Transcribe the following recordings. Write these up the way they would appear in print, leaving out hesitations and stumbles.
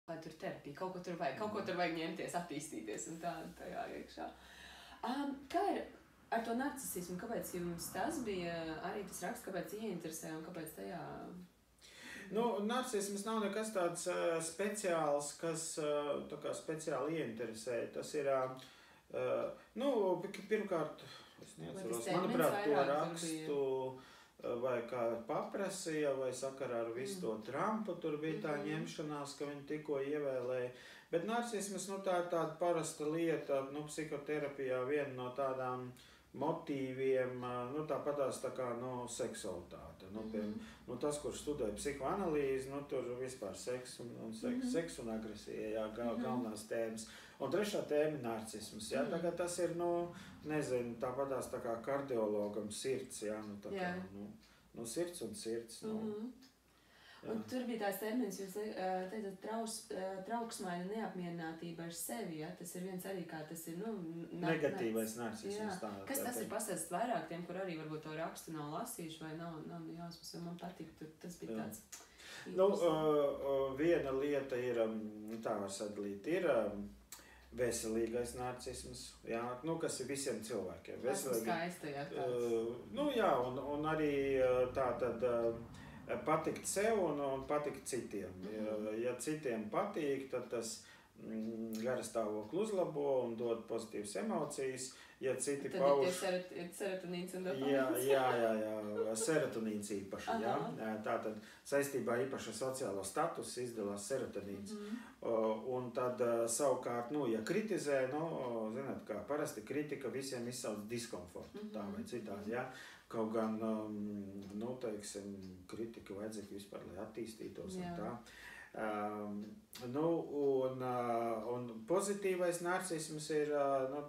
lai tur terapija, kaut ko tur vajag ņemties, attīstīties un tā tajā iekšā. Kā ir ar to narcisismu? Kāpēc jums tas bija arī tas raksts, kāpēc ieinteresē un kāpēc tajā? Narcisms nav nekas tāds speciāls, kas tā kā speciāli ieinteresē. Tas ir, pirmkārt, es neatceros, manuprāt, to rakstu vai kā paprasīja, vai sakarā ar visu to Trumpu, tur bija tā ņemšanās, ka viņi tikko ievēlēja. Bet narcisms, tā ir tāda parasta lieta, psihoterapijā viena no tādām motīviem, tāpatās tā kā seksualitāte. Tas, kurš studē psihoanalīzi, tur vispār seks un agresija, galvenās tēmas. Un trešā tēma - narcisms, tagad tas ir, tāpatās tā kā kardiologam sirds, sirds un sirds, Un tur bija tās termins, jūs teicat, trauksmaina neapmierinātība ar sevi, tas ir viens arī, kā tas ir, negatīvais narcisms. Kas tas ir pastāstīt vairāk tiem, kur arī varbūt to rakstu nav lasījuši vai nav jāsmas, jo man patīk, tas bija tāds. Viena lieta ir, tā var sadalīt, ir veselīgais narcisms, kas ir visiem cilvēkiem. Tas ir skaisti, tāds. Un arī tā tad patikt sev un patikt citiem. Ja citiem patīk, tad tas garastāvokli uzlabo un dod pozitīvas emocijas. Ja citi pauž... Tad ir serotonīns un dopamīns. Jā, serotonīns īpaši. Tātad saistībā īpaši ar sociālo statusu izdalās serotonīns. Un tad savukārt, ja kritizē, zināt, kā parasti kritika visiem izsauc diskomfortu, tā vai citādi, Kaut gan, teiksim, kritika vajadzīga vispār, lai attīstītos un tā. Un pozitīvais narcisms ir,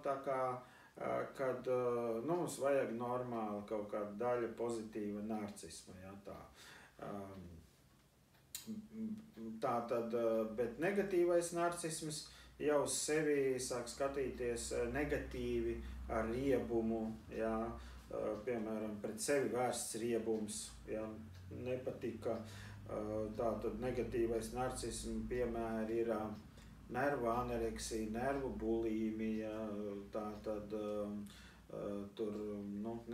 tā kā, kad mums vajag normāli kaut kāda daļa pozitīva narcisma, tā tad, bet negatīvais narcisms jau sevi sāk skatīties negatīvi ar riebumu, piemēram, pret sevi vērsts riebums, nepatika. Tātad negatīvais narcisms piemēri ir nervu anoreksija, nervu bulīmija, tātad tur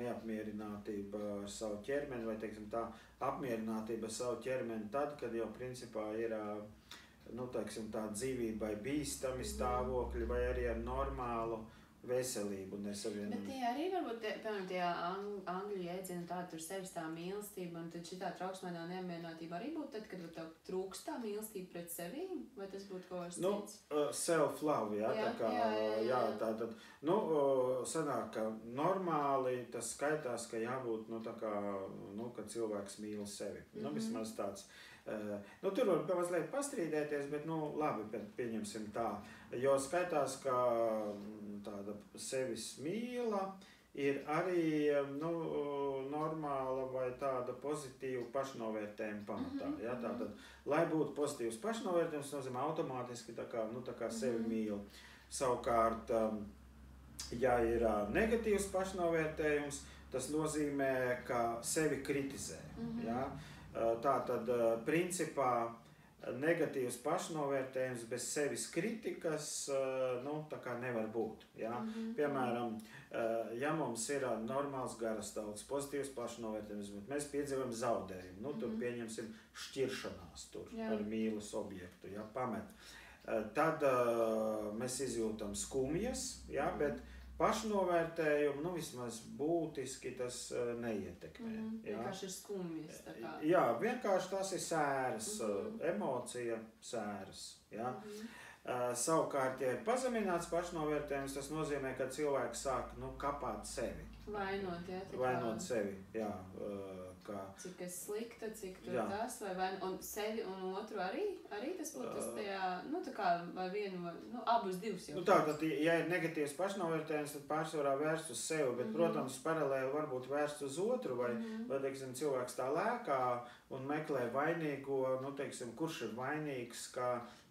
neapmierinātība ar savu ķermeni vai, teiksim tā, apmierinātība ar savu ķermeni tad, kad jau principā ir, teiksim tā, dzīvībai bīstami stāvokļi vai arī ar normālu veselību nesavienam. Bet tie arī varbūt, piemēram, tie angļu jēdzieni tā, tur sevis tā mīlestība, un tad šitā trauksmainā neapmierinātība arī būtu tad, kad tev trūkst tā mīlestība pret sevīm? Vai tas būtu kaut kas cits? Self-love, tātad, sanāk, ka normāli tas skaitās, ka jābūt, kad cilvēks mīl sevi. Vismaz tāds. Tur var mazliet pastrīdēties, bet, labi, pieņemsim tā. Jo skaitās, ka tāda sevis mīla ir arī, normāla vai tāda pozitīva pašnovērtējuma pamatā. Tātad, lai būtu pozitīvs pašnovērtējums, nozīmē automātiski tā kā sevi mīl. Savukārt, ja ir negatīvs pašnovērtējums, tas nozīmē, ka sevi kritizē. Tātad, principā, negatīvs pašnovērtējums bez sevis kritikas, tā kā nevar būt. Piemēram, ja mums ir normāls garastāvoklis, pozitīvs pašnovērtējums, bet mēs piedzīvojam zaudējumu, tur pieņemsim šķiršanās ar mīlas objektu, pamet. Tad mēs izjūtam skumjas, bet pašnovērtējumu, vismaz būtiski tas neietekmē. Vienkārši ir skumjas. Vienkārši tas ir sēras, emocija sēras. Savukārt, ja ir pazemināts pašnovērtējums, tas nozīmē, ka cilvēks sāk kapāt sevi. Vainot sevi, Cik es slikta, cik tur tas, un sevi un otru arī tas būtu tas tajā, tā kā vai vienu, abus divus jau. Tātad, ja ir negatīvs pašnovērtējums, tad pārsvarā vērst uz sevi, bet, protams, paralēli varbūt vērst uz otru, vai teiksim, cilvēks tā lēkā un meklē vainīgo, teiksim, kurš ir vainīgs, kā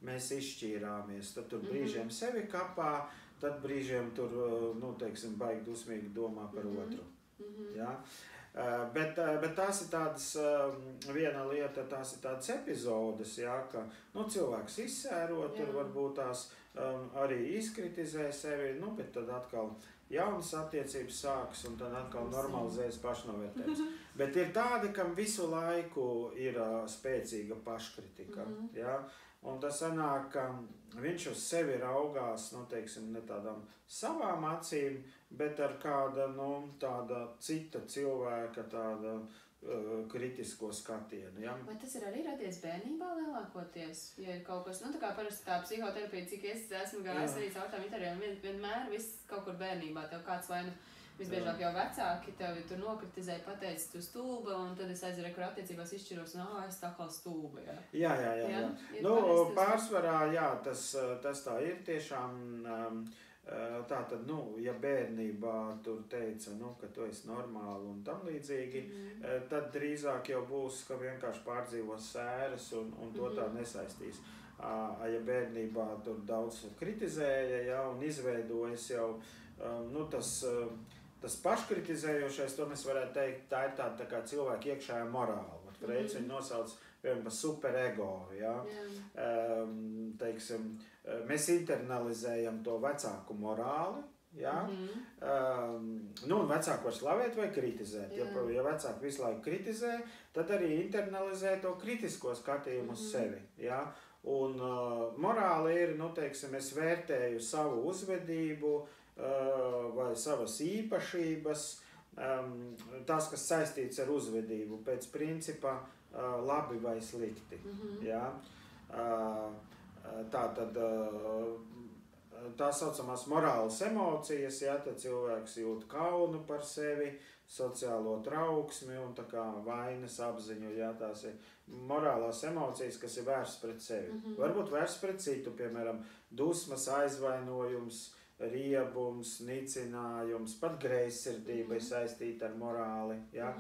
mēs izšķīrāmies. Tad tur brīžiem sevi kapā, tad brīžiem tur, teiksim, baigi dusmīgi domā par otru. Bet tās ir tādas, viena lieta, tās ir tādas epizodes, jā, ka cilvēks izsēro, tur varbūt tās arī izkritizē sevi, bet tad atkal jaunas attiecības sākas un tad atkal normalizējas pašnovērtējums. Bet ir tādi, kam visu laiku ir spēcīga paškritika, jā. Un tas sanāk, ka viņš uz sevi raugās, teiksim, ne tādām savām acīm, bet ar kāda, tāda cita cilvēka tāda kritisko skatienu. Ja? Vai tas ir arī radies bērnībā lielākoties? Ja ir kaut kas, tā kā parasti tā psihoterapija, cik es esmu gājis arī caur tām intervijām, vienmēr viss kaut kur bērnībā tev kāds vai visbiežāk jau vecāki tevi tur nokritizēja, pateica, tu stulba, un tad es aizveru, kur attiecībās izšķiros, es tā kā stulba, jā. Jā. Pārsvarā, jā, tas tā ir tiešām, tā tad, ja bērnībā tur teica, ka tu esi normāli un tam līdzīgi, tad drīzāk jau būs, ka vienkārši pārdzīvos sēras un to tā nesaistīs. Ja bērnībā tur daudz kritizēja, jā, un izveidojas jau, tas paškritizējošais, to mēs varētu teikt, tā ir tā kā cilvēka iekšējā morāla. Reiz viņi nosauc par superego, ja? Teiksim, mēs internalizējam to vecāku morāli, ja? Un vecāku var slavēt vai kritizēt. Ja vecāki visu laiku kritizē, tad arī internalizē to kritisko skatījumu uz sevi, ja? Un morāli ir, teiksim, es vērtēju savu uzvedību, vai savas īpašības, tās, kas saistīts ar uzvedību, pēc principa labi vai slikti. Ja? Tātad tā saucamās morālas emocijas, ja, tad cilvēks jūt kaunu par sevi, sociālo trauksmi un tā kā vainas apziņu, ja, tās ir morālās emocijas, kas ir vērstas pret sevi. Varbūt vērstas pret citu, piemēram, dusmas, aizvainojums, riebums, nicinājums, pat greizsirdība ir saistīta ar morāli. Ja?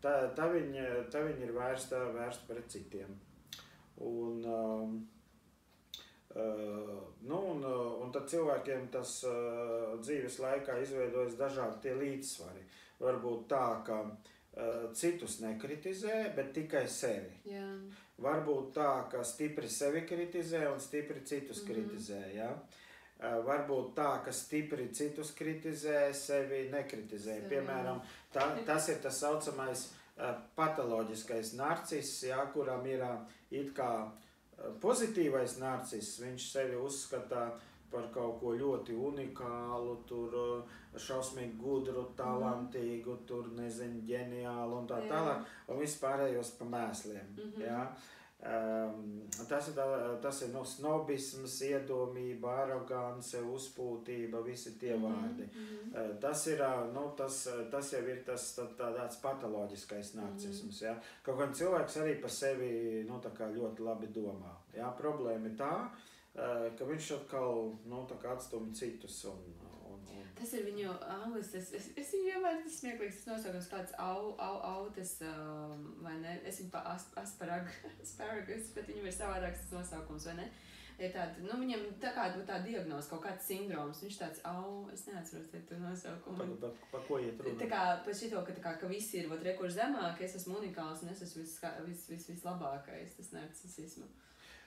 Tā viņa ir vērsta pret citiem. Un tad cilvēkiem tas dzīves laikā izveidojas dažādi tie līdzsvari. Varbūt tā, ka citus nekritizē, bet tikai sevi. Jā. Varbūt tā, ka stipri sevi kritizē un stipri citus kritizē. Ja? Varbūt tā, ka stipri citus kritizē, sevi nekritizē. Piemēram, tas ir tas saucamais patoloģiskais narciss, ja, kuram ir it kā pozitīvais narciss, viņš sevi uzskata par kaut ko ļoti unikālu, tur šausmīgi gudru, talantīgu, tur nezinu, ģeniālu un tā tālāk, un vispārējos pa mēsliem. Ja. Tas ir snobisms, iedomība, arogance, uzpūtība, visi tie vārdi. Tas ir, tas jau ir tāds patoloģiskais narcisms. Ja? Kaut gan cilvēks arī par sevi tā kā ļoti labi domā. Ja? Problēma ir tā, ka viņš atkal atstumj citus. Tas ir viņu angliski, es viņu vienmēr tas smieklīgs, tas nosaukums kāds autas, vai ne, es viņu pa asparagus, bet viņam ir savādāks tas nosaukums, vai ne? Ir tāda, viņam tā diagnoze, kaut kāds sindroms, viņš tāds, es neatceros to nosaukumu. Pa ko iet runa? Tā kā pa šito, ka visi ir, kur zemāk, es esmu unikāls un es esmu vislabākais, tas narcisismu.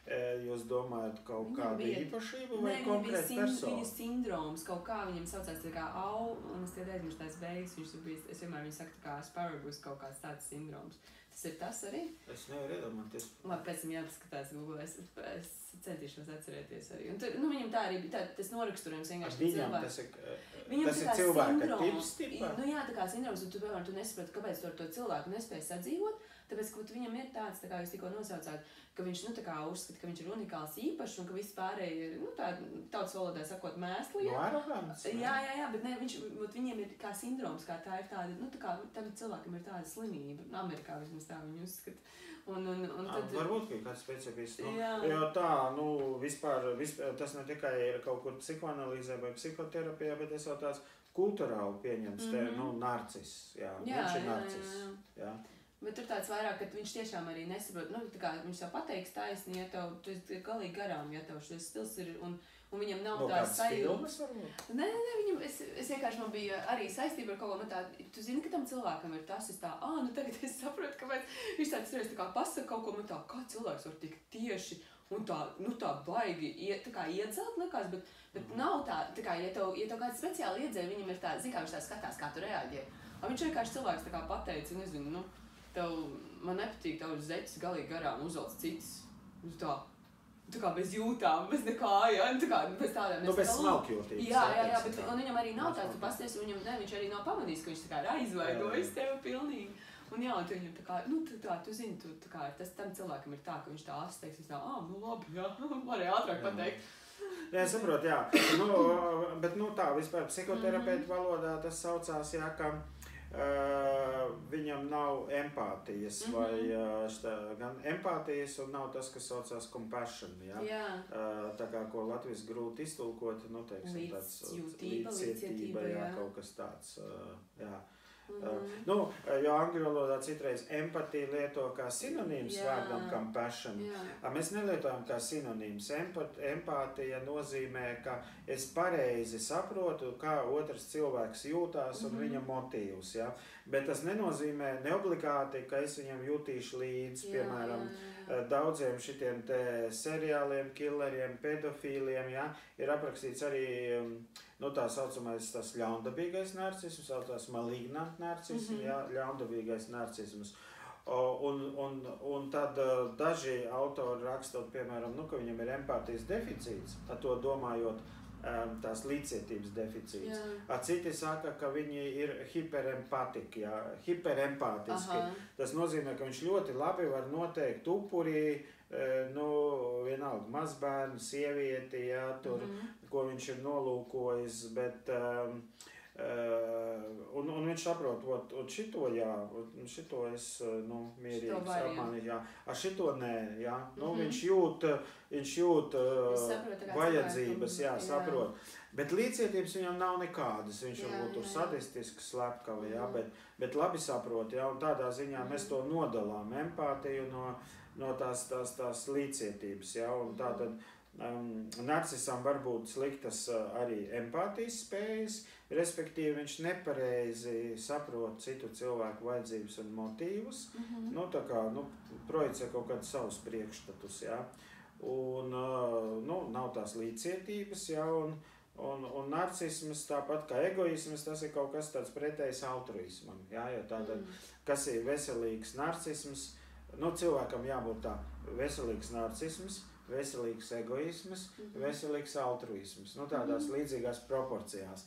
Jūs domājat kaut kādu īpašību vai konkrētu personu? Viņu sindroms, kaut kā viņam saucās tā kā un es tikai aizmirstu tās beigas, es vienmēr viņu saku tā kā asparagus, kaut kāds tāds sindroms. Tas ir tas arī? Es nevaru iedomāties. Labi, pēc tam jāpaskatās Google, es centīšos atcerēties arī. Un viņam tā arī bija tas noraksturojums vienkārši cilvēku. Tas ir cilvēka tips tipā? Jā, tā kā sindroms, un tu nesaprati, kāpēc to cilvēku nespēj sadzīvot, tāpēc, ka viņam ir tāds, tā kā jūs tikko nosaucāt, ka viņš uzskata, ka viņš ir unikāls īpašs un ka viss pārējie ir, tautas valodā sakot, mēsli. Jā, bet ne, viņiem ir kā sindroms, kā tā ir tāda, tā kā tam cilvēkam ir tāda slimība. Amerikā vismaz tā viņi uzskata. Tad... Varbūt, ka kāds specifists. Jo tā, vispār, tas ne tikai ir kaut kur psihoanalīzē vai psihoterapijā, bet es jau tāds kulturāli pieņems, narciss. Jā, viņš ir narciss. Jā. Bet tur tāds vairāk, ka viņš tiešām arī nesaprot, nu, tā kā viņš tev pateiks taisni, ja tev, tu esi galīgi garām, ja tev šis stils ir, un viņam nav tās sajūtas. Nē, viņam, es vienkārši man bija arī saistība ar kaut ko, nu tā, tu zini, ka tam cilvēkam ir tas, es tā, nu tagad es saprotu, kāpēc viņš tāds reiz tā kā pasaka kaut ko, man tā, kā cilvēks var tik tieši, un tā, nu tā baigi, tā kā iedzelt likās, bet nav tā kā, ja tev kāds speciāli iedzēja, viņam ir tā, zin kā viņš tā skatās, kā tu reaģē. Viņš vienkārši cilvēks tā kā pateica, nezinu, nu, tev, man nepatīk tavs zeķis galīgi garām uzvelc cits. Tā kā bez jūtām, bez nekā, ja, tā kā bez tādām. Nu, bez smalkjūtības. Jā, bet un viņam arī nav tāds, tu pasties, un viņš arī nav pamanījis, ka viņš tā kā ir aizvaidojis tevi pilnīgi. Un jā, tu viņam tā kā, nu, tu zini, tā kā tas tam cilvēkam ir tā, ka viņš tā asteiks, tā, nu labi, jā, varēja ātrāk pateikt. Jā, es saprotu, jā. Bet, nu, tā, vispār psihoterapeitu valodā tas saucās, jā, ka viņam nav empātijas, vai gan empātijas, un nav tas, kas saucās compassion, jā. Tā kā, ko latviski grūti iztulkot, nu, teiksim, tāds līdzcietība, jā, kaut kas tāds, jā. Nu, jo angļu valodā citreiz empatija lieto kā sinonīms vārdam compassion. Mēs nelietojam kā sinonīms. Empātija nozīmē, ka es pareizi saprotu, kā otrs cilvēks jūtās un viņa motīvus. Ja? Bet tas nenozīmē neobligāti, ka es viņam jutīšu līdzi, piemēram, daudziem šitiem te seriāliem, killeriem, pedofīliem, ja? Ir aprakstīts arī nu, tā saucamais tas ļaundabīgais narcisms, saucās malignant narcisms, ļaundabīgais narcisms. Un tad daži autori rakstot, piemēram, nu, ka viņam ir empātijas deficīts, ar to domājot tās līdzcietības deficīts. Citi saka, ka viņi ir hiperempātiski, hiperempātiski. Tas nozīmē, ka viņš ļoti labi var noteikt upurī, nu, vienalga mazbērnu, sievieti, jā, tur, ko viņš ir nolūkojis, bet un viņš saprot, un šito, jā, šito es, nu, mierīgi apmānīt, jā, ar šito nē, jā, nu, viņš jūt vajadzības, jā, saprot, bet līdzcietības viņam nav nekādas, viņš varbūt tur sadistisks, slepkavi, jā, bet labi saprot, jā, un tādā ziņā mēs to nodalām, empātiju no tās līdzcietības, ja, un tātad narcisam var būt sliktas arī empātijas spējas, respektīvi viņš nepareizi saprot citu cilvēku vajadzības un motīvus, nu tā kā, nu, projicē kaut kādus savus priekšstatus, ja, un, nu, nav tās līdzcietības, ja, un narcisms, tāpat kā egoisms, tas ir kaut kas tāds pretējs altruismam, ja, jo tātad, kas ir veselīgs narcisms, nu, cilvēkam jābūt tā veselīgs narcisms, veselīgs egoisms, veselīgs altruisms, nu, tādās līdzīgās proporcijās.